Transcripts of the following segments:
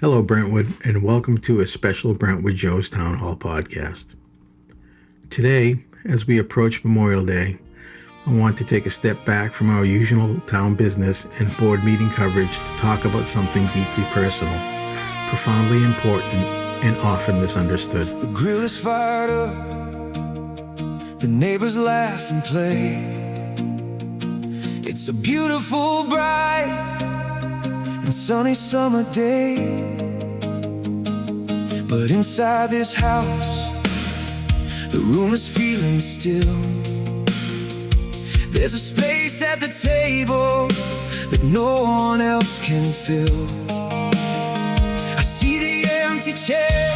Hello, Brentwood, and welcome to a special Brentwood Joe's Town Hall podcast. Today, as we approach Memorial Day, I want to take a step back from our usual town business and board meeting coverage to talk about something deeply personal, profoundly important, and often misunderstood. The grill is fired up, the neighbors laugh and play. It's a beautiful, bright, and sunny summer day. But inside this house, the room is feeling still. There's a space at the table that no one else can fill. I see the empty chair,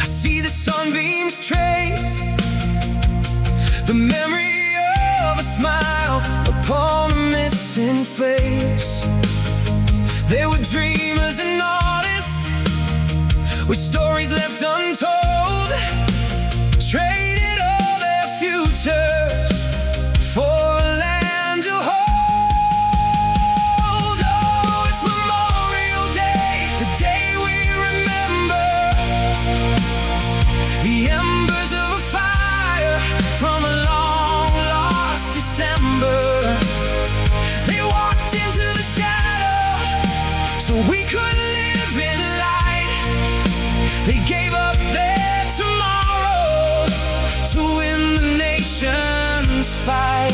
I see the sunbeams trace the memory of a smile upon a missing face. There were dreamers and artists with stories left untold, traded all their futures for a land to hold. Oh, it's Memorial Day, the day we remember the embers of a fire from a long lost December. They walked into the shadow so we could live in light. They gave up their tomorrow to win the nation's fight.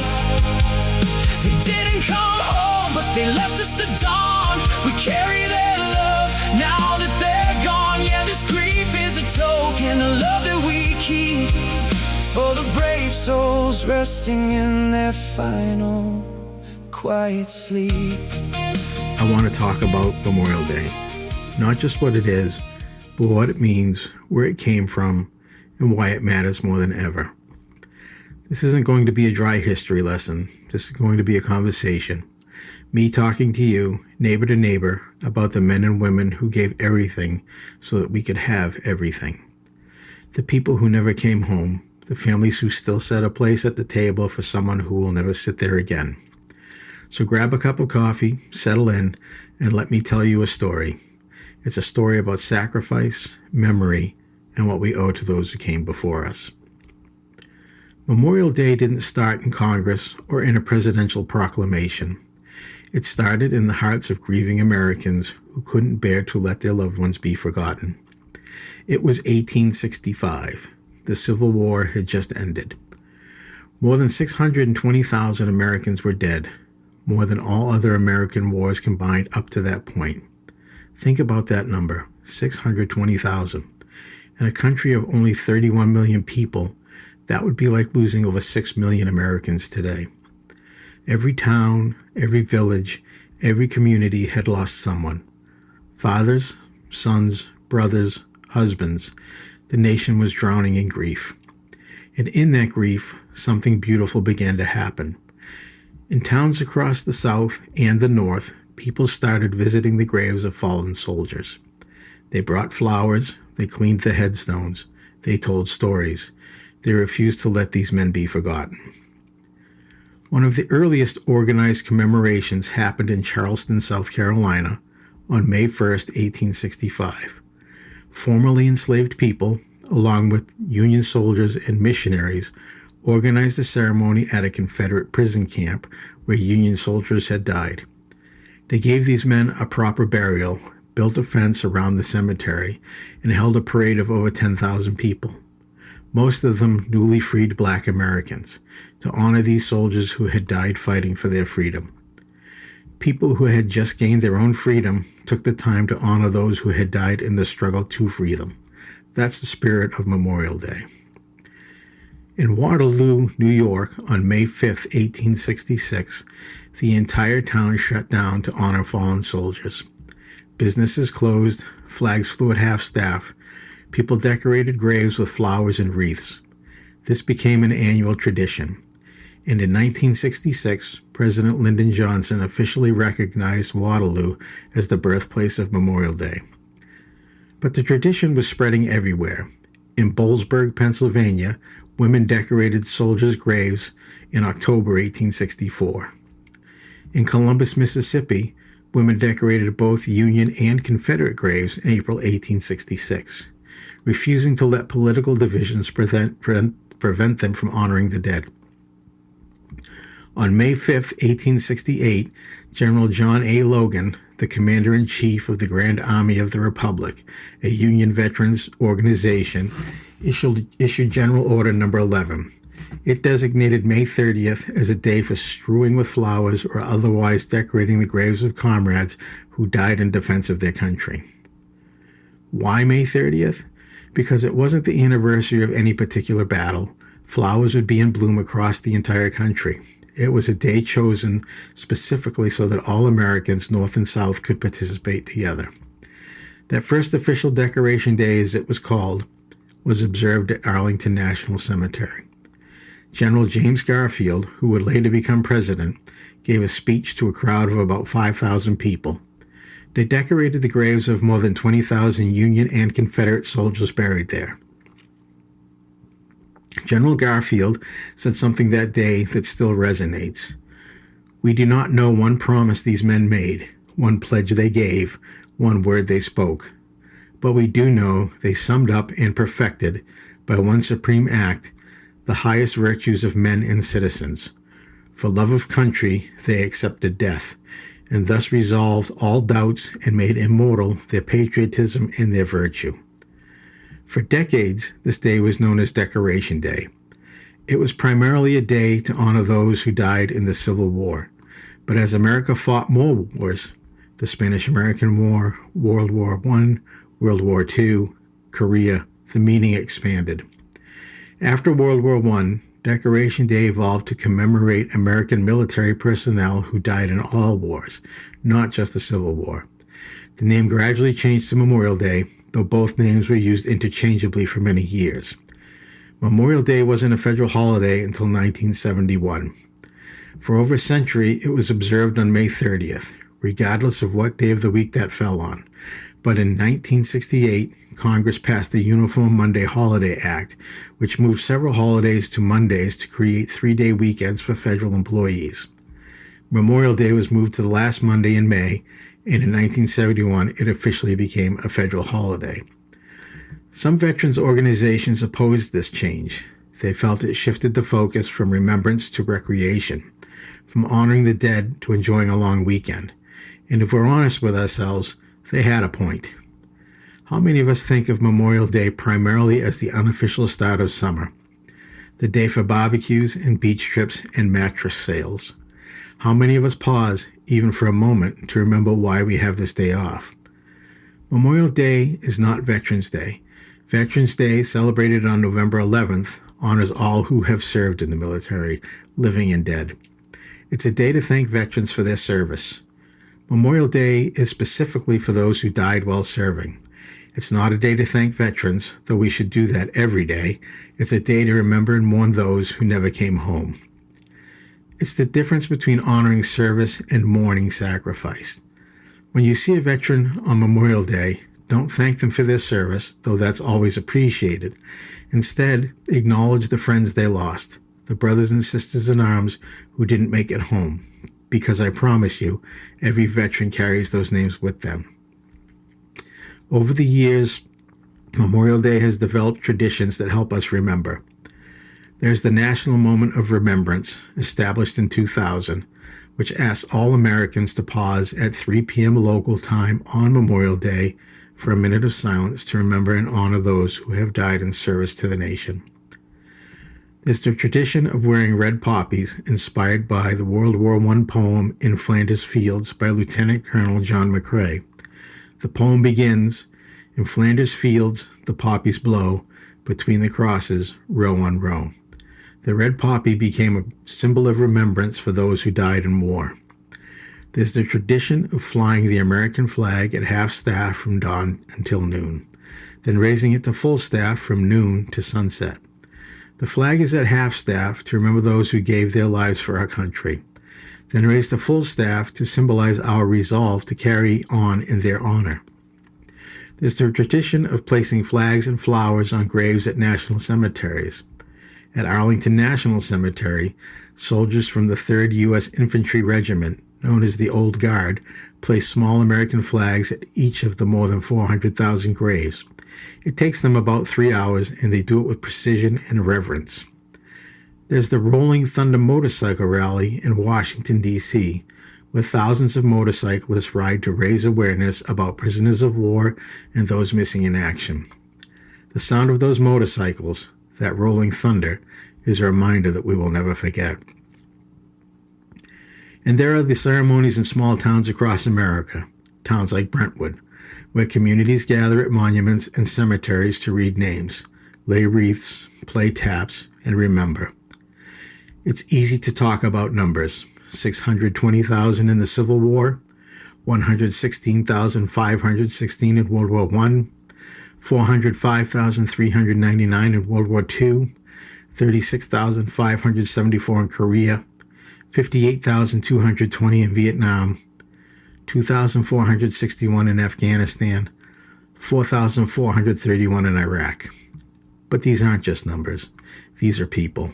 They didn't come home, but they left us the dawn. We carry their love now that they're gone. Yeah, this grief is a token of love that we keep for the brave souls resting in their final quiet sleep. I want to talk about Memorial Day, not just what it is, but what it means, where it came from, and why it matters more than ever. This isn't going to be a dry history lesson. This is going to be a conversation. Me talking to you, neighbor to neighbor, about the men and women who gave everything so that we could have everything. The people who never came home, the families who still set a place at the table for someone who will never sit there again. So grab a cup of coffee, settle in, and let me tell you a story. It's a story about sacrifice, memory, and what we owe to those who came before us. Memorial Day didn't start in Congress or in a presidential proclamation. It started in the hearts of grieving Americans who couldn't bear to let their loved ones be forgotten. It was 1865. The Civil War had just ended. More than 620,000 Americans were dead, more than all other American wars combined up to that point. Think about that number, 620,000. In a country of only 31 million people, that would be like losing over 6 million Americans today. Every town, every village, every community had lost someone. Fathers, sons, brothers, husbands. The nation was drowning in grief. And in that grief, something beautiful began to happen. In towns across the South and the North, people started visiting the graves of fallen soldiers. They brought flowers, they cleaned the headstones, they told stories. They refused to let these men be forgotten. One of the earliest organized commemorations happened in Charleston, South Carolina, on May 1st, 1865. Formerly enslaved people, along with Union soldiers and missionaries, organized a ceremony at a Confederate prison camp where Union soldiers had died. They gave these men a proper burial, built a fence around the cemetery, and held a parade of over 10,000 people, most of them newly freed Black Americans, to honor these soldiers who had died fighting for their freedom. People who had just gained their own freedom took the time to honor those who had died in the struggle to free them. That's the spirit of Memorial Day. In Waterloo, New York, on May 5th, 1866, the entire town shut down to honor fallen soldiers. Businesses closed, flags flew at half-staff, people decorated graves with flowers and wreaths. This became an annual tradition. And in 1966, President Lyndon Johnson officially recognized Waterloo as the birthplace of Memorial Day. But the tradition was spreading everywhere. In Boalsburg, Pennsylvania, women decorated soldiers' graves in October 1864. In Columbus, Mississippi, Women decorated both Union and Confederate graves in April 1866, refusing to let political divisions prevent them from honoring the dead. On May 5, 1868, General John A. Logan, the Commander-in-Chief of the Grand Army of the Republic, a Union veterans organization, issued General Order No. 11. It designated May 30th as a day for strewing with flowers or otherwise decorating the graves of comrades who died in defense of their country. Why May 30th? Because it wasn't the anniversary of any particular battle. Flowers would be in bloom across the entire country. It was a day chosen specifically so that all Americans, North and South, could participate together. That first official Decoration Day, as it was called, was observed at Arlington National Cemetery. General James Garfield, who would later become president, gave a speech to a crowd of about 5,000 people. They decorated the graves of more than 20,000 Union and Confederate soldiers buried there. General Garfield said something that day that still resonates. We do not know one promise these men made, one pledge they gave, one word they spoke. But we do know they summed up and perfected, by one supreme act, the highest virtues of men and citizens. For love of country, they accepted death, and thus resolved all doubts and made immortal their patriotism and their virtue. For decades, this day was known as Decoration Day. It was primarily a day to honor those who died in the Civil War. But as America fought more wars, the Spanish-American War, World War I, World War II, Korea, the meaning expanded. After World War I, Decoration Day evolved to commemorate American military personnel who died in all wars, not just the Civil War. The name gradually changed to Memorial Day, though both names were used interchangeably for many years. Memorial Day wasn't a federal holiday until 1971. For over a century, it was observed on May 30th, regardless of what day of the week that fell on. But in 1968, Congress passed the Uniform Monday Holiday Act, which moved several holidays to Mondays to create 3-day weekends for federal employees. Memorial Day was moved to the last Monday in May, and in 1971, it officially became a federal holiday. Some veterans organizations opposed this change. They felt it shifted the focus from remembrance to recreation, from honoring the dead to enjoying a long weekend. And if we're honest with ourselves, they had a point. How many of us think of Memorial Day primarily as the unofficial start of summer? The day for barbecues and beach trips and mattress sales. How many of us pause, even for a moment, to remember why we have this day off? Memorial Day is not Veterans Day. Veterans Day, celebrated on November 11th, honors all who have served in the military, living and dead. It's a day to thank veterans for their service. Memorial Day is specifically for those who died while serving. It's not a day to thank veterans, though we should do that every day. It's a day to remember and mourn those who never came home. It's the difference between honoring service and mourning sacrifice. When you see a veteran on Memorial Day, don't thank them for their service, though that's always appreciated. Instead, acknowledge the friends they lost, the brothers and sisters in arms who didn't make it home. Because I promise you, every veteran carries those names with them. Over the years, Memorial Day has developed traditions that help us remember. There's the National Moment of Remembrance, established in 2000, which asks all Americans to pause at 3 p.m. local time on Memorial Day for a minute of silence to remember and honor those who have died in service to the nation. There's the tradition of wearing red poppies, inspired by the World War I poem In Flanders Fields by Lieutenant Colonel John McCrae. The poem begins, "In Flanders fields the poppies blow, between the crosses, row on row." The red poppy became a symbol of remembrance for those who died in war. There's the tradition of flying the American flag at half-staff from dawn until noon, then raising it to full staff from noon to sunset. The flag is at half-staff to remember those who gave their lives for our country, then raised to full staff to symbolize our resolve to carry on in their honor. There's the tradition of placing flags and flowers on graves at national cemeteries. At Arlington National Cemetery, soldiers from the 3rd U.S. Infantry Regiment, known as the Old Guard, place small American flags at each of the more than 400,000 graves. It takes them about 3 hours, and they do it with precision and reverence. There's the Rolling Thunder Motorcycle Rally in Washington, D.C., where thousands of motorcyclists ride to raise awareness about prisoners of war and those missing in action. The sound of those motorcycles, that rolling thunder, is a reminder that we will never forget. And there are the ceremonies in small towns across America, towns like Brentwood, where communities gather at monuments and cemeteries to read names, lay wreaths, play taps, and remember. It's easy to talk about numbers: 620,000 in the Civil War, 116,516 in World War I, 405,399 in World War II, 36,574 in Korea, 58,220 in Vietnam, 2,461 in Afghanistan, 4,431 in Iraq. But these aren't just numbers. These are people.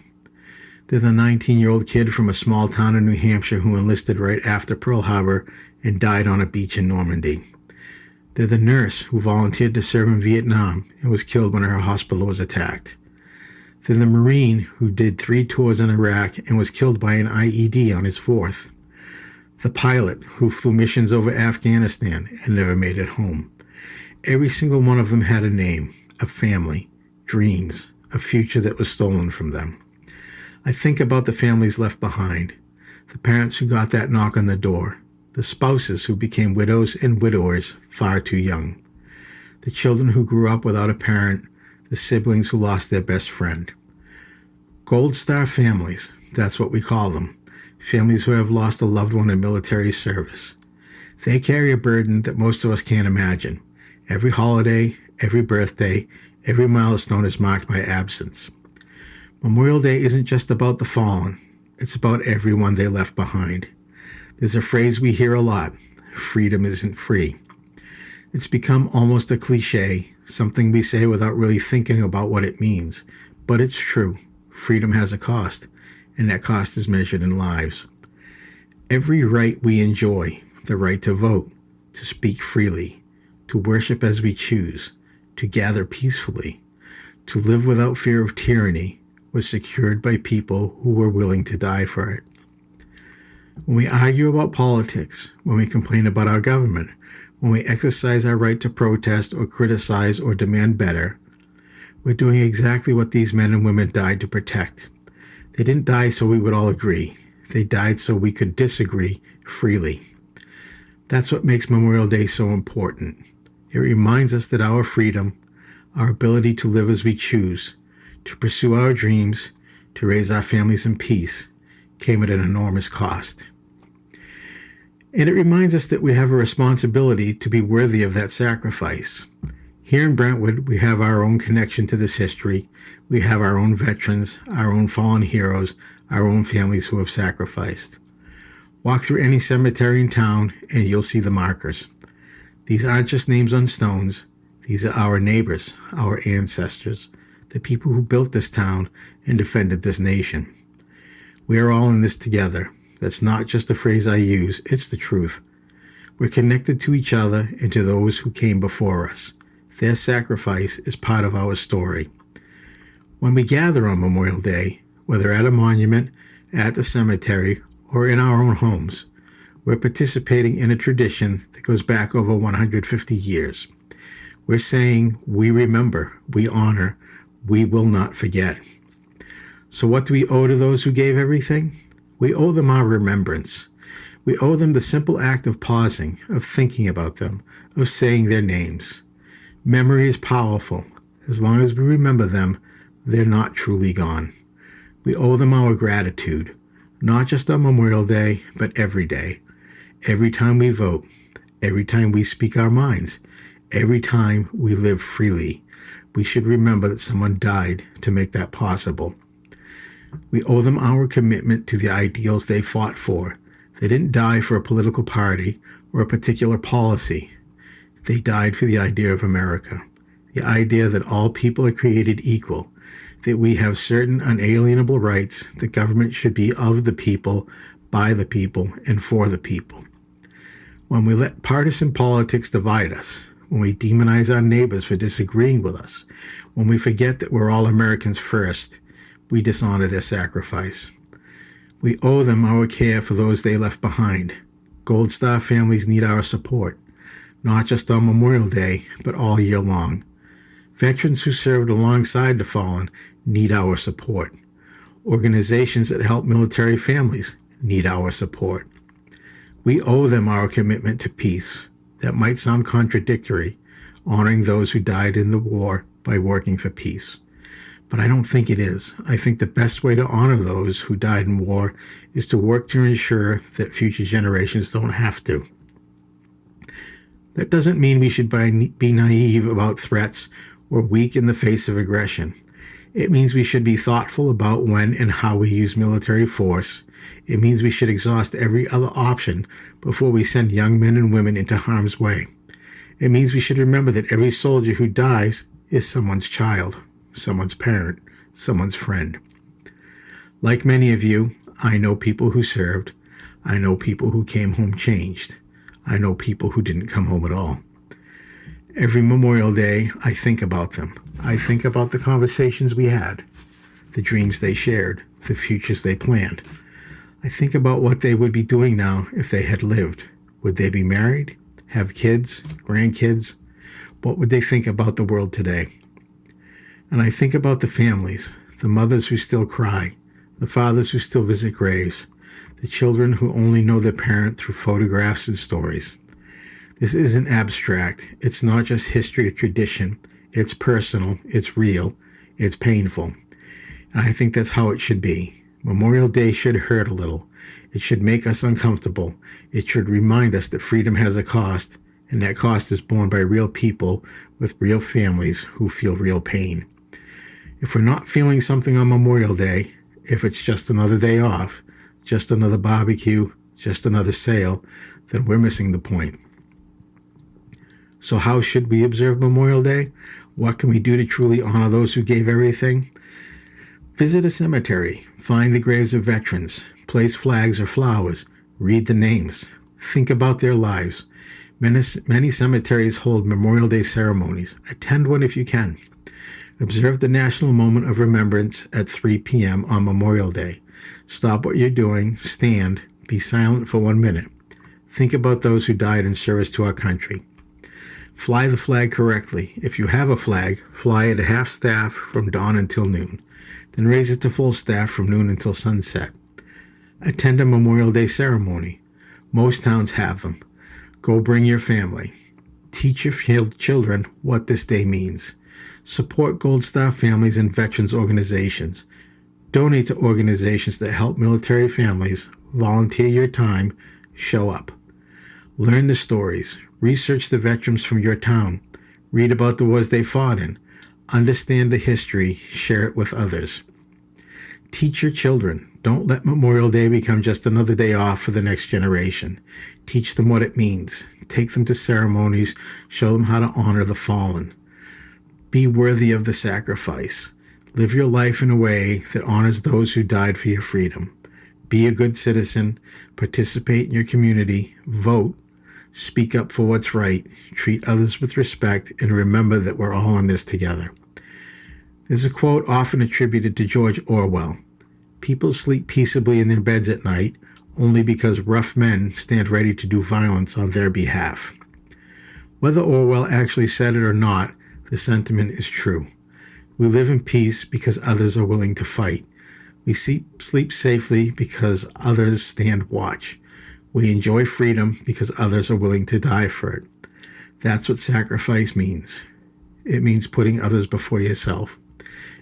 They're the 19-year-old kid from a small town in New Hampshire who enlisted right after Pearl Harbor and died on a beach in Normandy. They're the nurse who volunteered to serve in Vietnam and was killed when her hospital was attacked. They're the Marine who did 3 tours in Iraq and was killed by an IED on his 4th. The pilot who flew missions over Afghanistan and never made it home. Every single one of them had a name, a family, dreams, a future that was stolen from them. I think about the families left behind, the parents who got that knock on the door, the spouses who became widows and widowers far too young, the children who grew up without a parent, the siblings who lost their best friend. Gold Star families, that's what we call them, families who have lost a loved one in military service. They carry a burden that most of us can't imagine. Every holiday, every birthday, every milestone is marked by absence. Memorial Day isn't just about the fallen. It's about everyone they left behind. There's a phrase we hear a lot: freedom isn't free. It's become almost a cliche, something we say without really thinking about what it means. But it's true. Freedom has a cost, and that cost is measured in lives. Every right we enjoy, the right to vote, to speak freely, to worship as we choose, to gather peacefully, to live without fear of tyranny, was secured by people who were willing to die for it. When we argue about politics, when we complain about our government, when we exercise our right to protest or criticize or demand better, we're doing exactly what these men and women died to protect. They didn't die so we would all agree. They died so we could disagree freely. That's what makes Memorial Day so important. It reminds us that our freedom, our ability to live as we choose, to pursue our dreams, to raise our families in peace, came at an enormous cost. And it reminds us that we have a responsibility to be worthy of that sacrifice. Here in Brentwood, we have our own connection to this history. We have our own veterans, our own fallen heroes, our own families who have sacrificed. Walk through any cemetery in town and you'll see the markers. These aren't just names on stones. These are our neighbors, our ancestors, the people who built this town and defended this nation. We are all in this together. That's not just a phrase I use, it's the truth. We're connected to each other and to those who came before us. Their sacrifice is part of our story. When we gather on Memorial Day, whether at a monument, at the cemetery, or in our own homes, we're participating in a tradition that goes back over 150 years. We're saying we remember, we honor, we will not forget. So what do we owe to those who gave everything? We owe them our remembrance. We owe them the simple act of pausing, of thinking about them, of saying their names. Memory is powerful. As long as we remember them, they're not truly gone. We owe them our gratitude, not just on Memorial Day, but every day. Every time we vote, every time we speak our minds, every time we live freely, we should remember that someone died to make that possible. We owe them our commitment to the ideals they fought for. They didn't die for a political party or a particular policy. They died for the idea of America, the idea that all people are created equal, that we have certain unalienable rights, that government should be of the people, by the people, and for the people. When we let partisan politics divide us, when we demonize our neighbors for disagreeing with us, when we forget that we're all Americans first, we dishonor their sacrifice. We owe them our care for those they left behind. Gold Star families need our support, not just on Memorial Day, but all year long. Veterans who served alongside the fallen need our support. Organizations that help military families need our support. We owe them our commitment to peace. That might sound contradictory, honoring those who died in the war by working for peace. But I don't think it is. I think the best way to honor those who died in war is to work to ensure that future generations don't have to. That doesn't mean we should be naive about threats or weak in the face of aggression. It means we should be thoughtful about when and how we use military force. It means we should exhaust every other option before we send young men and women into harm's way. It means we should remember that every soldier who dies is someone's child, someone's parent, someone's friend. Like many of you, I know people who served. I know people who came home changed. I know people who didn't come home at all. Every Memorial Day, I think about them. I think about the conversations we had, the dreams they shared, the futures they planned. I think about what they would be doing now if they had lived. Would they be married, have kids, grandkids? What would they think about the world today? And I think about the families, the mothers who still cry, the fathers who still visit graves, the children who only know their parent through photographs and stories. This isn't abstract. It's not just history or tradition. It's personal. It's real. It's painful. And I think that's how it should be. Memorial Day should hurt a little. It should make us uncomfortable. It should remind us that freedom has a cost, and that cost is borne by real people with real families who feel real pain. If we're not feeling something on Memorial Day, if it's just another day off, just another barbecue, just another sale, then we're missing the point. So how should we observe Memorial Day? What can we do to truly honor those who gave everything? Visit a cemetery, find the graves of veterans, place flags or flowers, read the names, think about their lives. Many cemeteries hold Memorial Day ceremonies. Attend one if you can. Observe the national moment of remembrance at 3 p.m. on Memorial Day. Stop what you're doing, stand, be silent for 1 minute. Think about those who died in service to our country. Fly the flag correctly. If you have a flag, fly it at half staff from dawn until noon. Then raise it to full staff from noon until sunset. Attend a Memorial Day ceremony. Most towns have them. Go bring your family. Teach your children what this day means. Support Gold Star families and veterans organizations. Donate to organizations that help military families. Volunteer your time. Show up. Learn the stories. Research the veterans from your town. Read about the wars they fought in. Understand the history. Share it with others. Teach your children. Don't let Memorial Day become just another day off for the next generation. Teach them what it means. Take them to ceremonies. Show them how to honor the fallen. Be worthy of the sacrifice. Live your life in a way that honors those who died for your freedom. Be a good citizen. Participate in your community. Vote. Speak up for what's right. Treat others with respect. And remember that we're all in this together. There's a quote often attributed to George Orwell. People sleep peaceably in their beds at night only because rough men stand ready to do violence on their behalf. Whether Orwell actually said it or not, the sentiment is true. We live in peace because others are willing to fight. We sleep safely because others stand watch. We enjoy freedom because others are willing to die for it. That's what sacrifice means. It means putting others before yourself.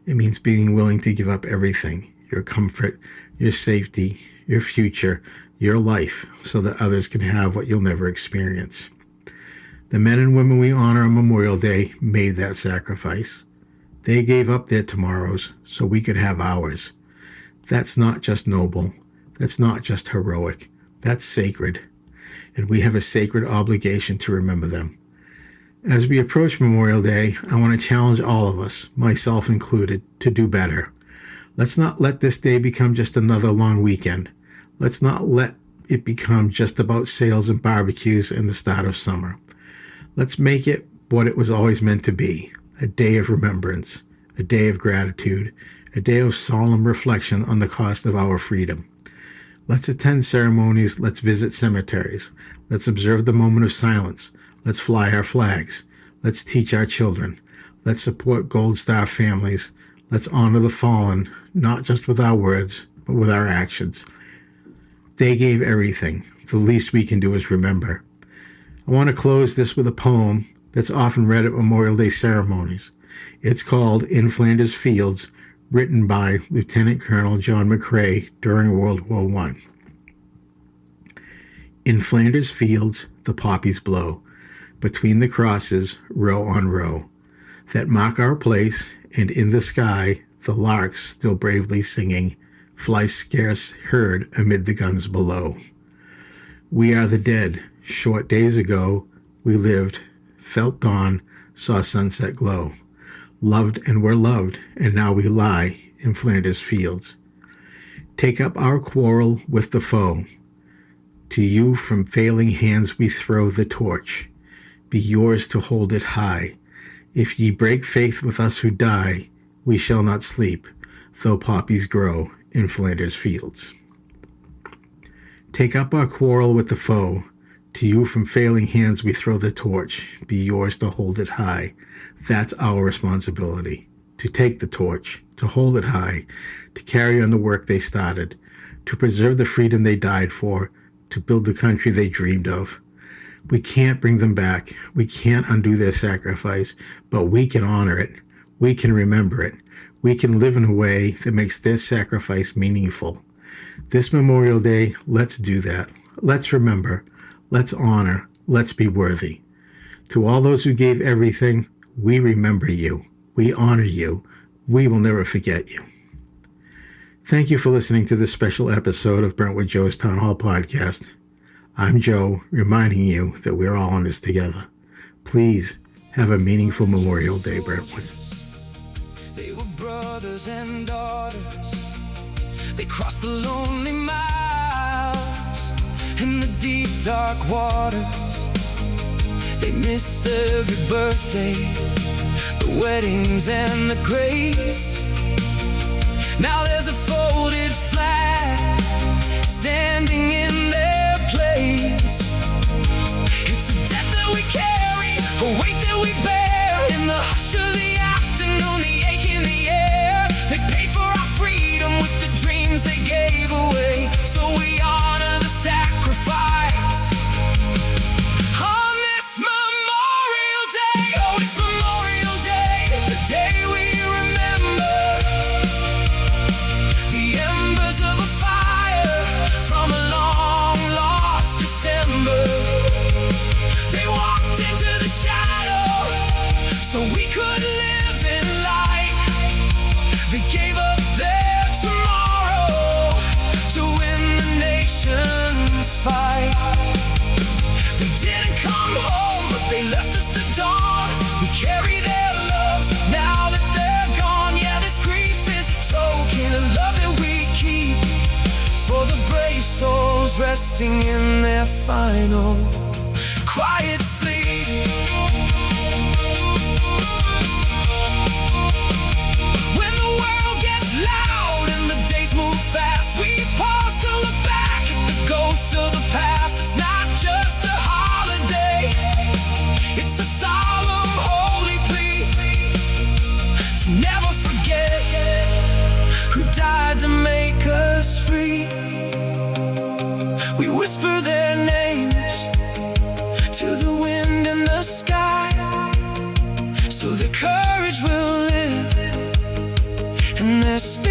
It means being willing to give up everything, your comfort, your safety, your future, your life, so that others can have what you'll never experience. The men and women we honor on Memorial Day made that sacrifice. They gave up their tomorrows so we could have ours. That's not just noble. That's not just heroic. That's sacred. And we have a sacred obligation to remember them. As we approach Memorial Day, I want to challenge all of us, myself included, to do better. Let's not let this day become just another long weekend. Let's not let it become just about sales and barbecues and the start of summer. Let's make it what it was always meant to be, a day of remembrance, a day of gratitude, a day of solemn reflection on the cost of our freedom. Let's attend ceremonies, let's visit cemeteries, let's observe the moment of silence, let's fly our flags, let's teach our children, let's support Gold Star families, let's honor the fallen, not just with our words, but with our actions. They gave everything. The least we can do is remember. I want to close this with a poem that's often read at Memorial Day ceremonies. It's called In Flanders Fields, written by Lieutenant Colonel John McCrae during World War I. In Flanders fields the poppies blow, between the crosses, row on row, that mark our place, and in the sky the larks still bravely singing, fly scarce heard amid the guns below. We are the dead. Short days ago we lived, felt dawn, saw sunset glow, loved and were loved, and now we lie in Flanders fields. Take up our quarrel with the foe. To you from failing hands we throw the torch. Be yours to hold it high. If ye break faith with us who die, we shall not sleep, though poppies grow in Flanders fields. Take up our quarrel with the foe. To you from failing hands we throw the torch. Be yours to hold it high. That's our responsibility, to take the torch, to hold it high, to carry on the work they started, to preserve the freedom they died for, to build the country they dreamed of. We can't bring them back. We can't undo their sacrifice, but we can honor it. We can remember it. We can live in a way that makes their sacrifice meaningful. This Memorial Day, let's do that. Let's remember. Let's honor. Let's be worthy. To all those who gave everything, we remember you. We honor you. We will never forget you. Thank you for listening to this special episode of Brentwood Joe's Town Hall Podcast. I'm Joe, reminding you that we're all in this together. Please have a meaningful Memorial Day, Brentwood. They were brothers and daughters. They crossed the lonely miles in the deep dark waters. They missed every birthday, the weddings and the grace. Now there's a folded flag standing in their place. It's a debt that we carry, a weight that we bear. In the hush of the afternoon, the ache in the air. They paid for our freedom with the dreams they gave away. So we honor the sacrifice on this Memorial Day. Oh, it's Memorial Day, the day we remember the embers of a fire from a long lost December. They walked into the shadow so we could live in light. They gave up their tomorrow to win the nation's fight. They didn't come home, but they left us the dawn. We carry their love now that they're gone. Yeah, this grief is a token of love that we keep for the brave souls resting in their final quiet sleep. When the world gets loud and the days move fast, we pause to look back at the ghosts of the past. It's not just a holiday, it's a solemn, holy plea to never forget who died to make us free. We whisper their names to the wind and the sky, so their courage will live and their spirit